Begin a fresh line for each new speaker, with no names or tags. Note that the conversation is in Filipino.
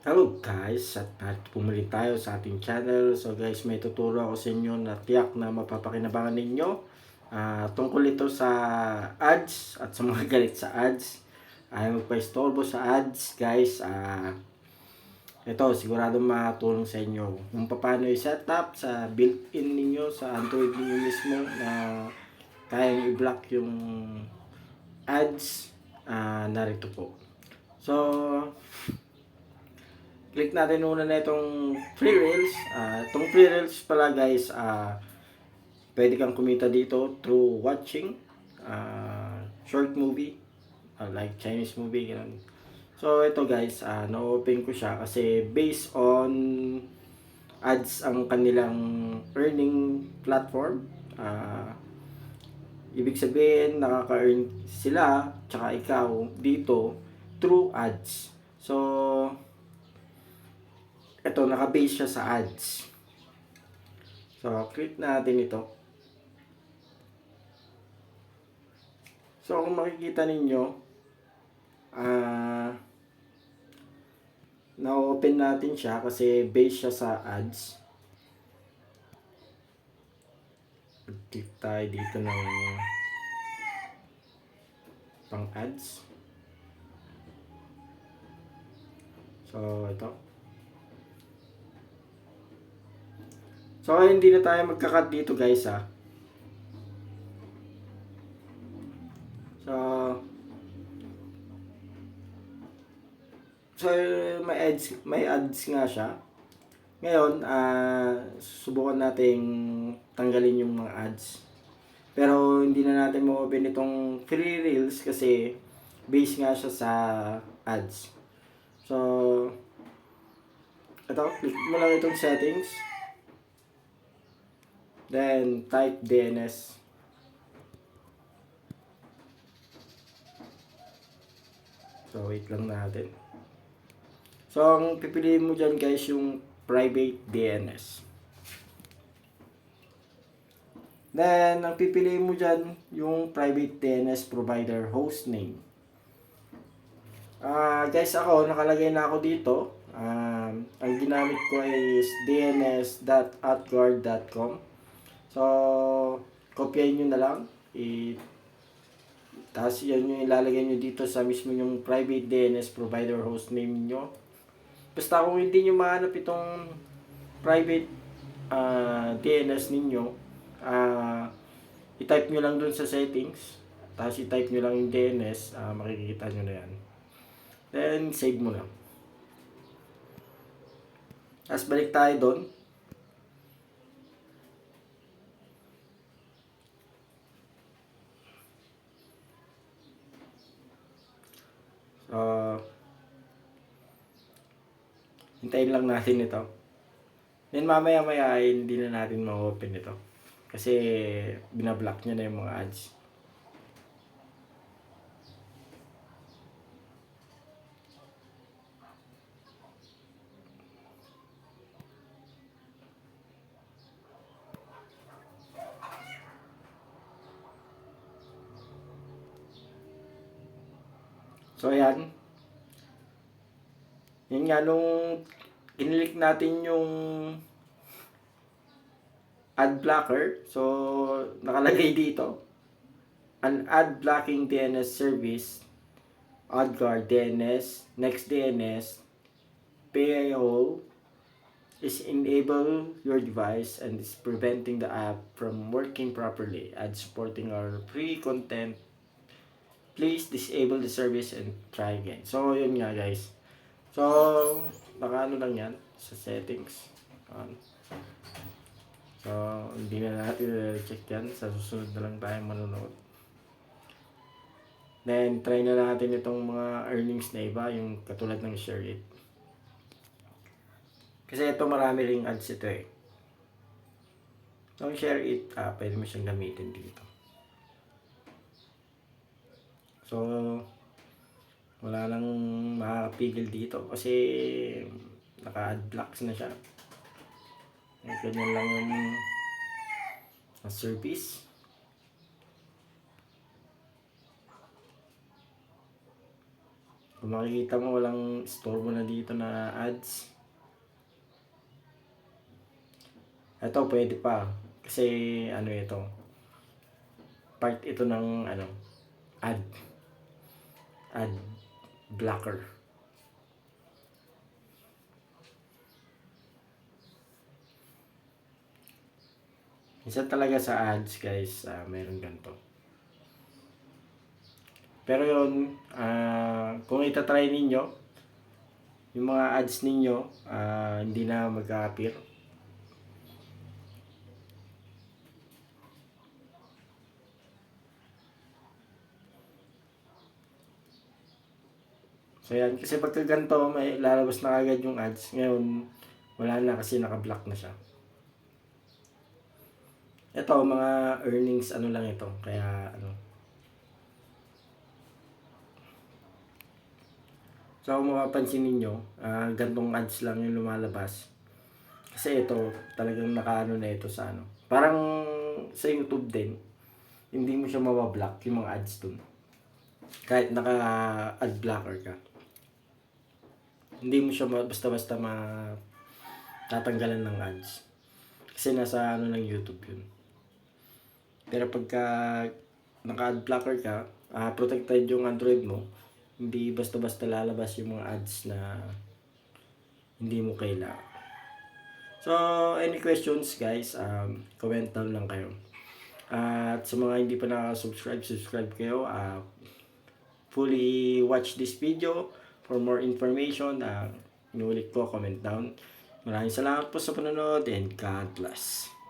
Hello guys, at pumuli tayo sa ating channel. So guys, may tuturo ako sa inyo na tiyak na mapapakinabangan ninyo. Tungkol ito sa ads at sa mga galit sa ads. Ayaw magpa-istorbo sa ads guys. Ito sigurado makatulong sa inyo. Kung paano i-setup sa built-in ninyo sa Android ninyo mismo na kayang i-block yung ads. Narito po. So, click natin muna na itong free reels. Itong free reels pala guys, pwede kang kumita dito through watching short movie, like Chinese movie, ganun. So ito guys, na-open ko siya kasi based on ads ang kanilang earning platform. Ibig sabihin, nakaka-earn sila, tsaka ikaw dito through ads. So, ito, naka-base siya sa ads. So, click natin ito. So, kung makikita ninyo, na-open natin siya kasi base siya sa ads. Click tayo dito ng pang ads. So, ito. So, hindi na tayo magkakat dito guys ha. So, may ads nga siya. Ngayon, subukan nating tanggalin yung mga ads. Pero hindi na natin ma-open itong free reels kasi base nga siya sa ads. So, ito, click mo lang itong settings. Then, type DNS. So, wait lang natin. So, ang pipiliin mo dyan guys yung private DNS. Then, ang pipiliin mo dyan yung private DNS provider hostname. Guys, ako, nakalagay na ako dito. Ang ginamit ko is dns.atguard.com. So, kopyahin nyo na lang. Tapos yan yung ilalagay nyo dito sa mismo yung private DNS provider hostname nyo. Basta kung hindi nyo mahanap itong private DNS ninyo, i-type nyo lang dun sa settings. Tapos i-type nyo lang yung DNS, makikita nyo na yan. Then, save mo lang. Tapos balik tayo doon. So, hintayin lang natin ito. Then mamaya-maya ay hindi na natin ma-open ito. Kasi binablock niya na yung mga ads. So ayan. Yun nga nung kinilik natin yung ad blocker. So nakalagay dito. An ad blocking DNS service, AdGuard DNS, Next DNS, PAO is enable your device and is preventing the app from working properly. Ad supporting our free content. Please disable the service and try again. So yun nga guys. So nakaano lang yan sa settings. So hindi na natin check yan. Sa susunod na lang tayo manonood. Then, try na natin itong mga earnings na iba, yung katulad ng share it. Kasi ito marami ring ads ito eh. Yung share it, pwede mo siyang gamitin dito. So, wala nang makakapigil dito kasi naka-ad blocks na siya. Ganyan lang yung service. Kung makikita mo, walang store mo na dito na ads. Ito, pwede pa. Kasi, ano ito, part ito ng, ad. Ad blocker. Minsan talaga sa ads, guys, meron ganito. Pero yun, kung itatry ninyo, yung mga ads ninyo, hindi na mag-a-appear. So yan, kasi pagka ganito, may lalabas na agad yung ads. Ngayon, wala na kasi naka-block na siya. Ito, mga earnings, lang ito. Kaya, So, kung mapapansin ninyo, gantong ads lang yung lumalabas. Kasi ito, talagang nakaano na ito sa Parang sa YouTube din, hindi mo siya mabablock yung mga ads dun. Kahit naka-ad blocker ka. Hindi mo siya basta-basta tatanggalan ng ads. Kasi nasa ng YouTube yun. Pero pagka naka-ad blocker ka, protected yung Android mo, hindi basta-basta lalabas yung mga ads na hindi mo kailangan. So, any questions guys, comment down lang kayo. At sa mga hindi pa nakasubscribe, subscribe kayo. Fully watch this video for more information. Inulit ko, comment down. Maraming salamat po sa panonood and God bless.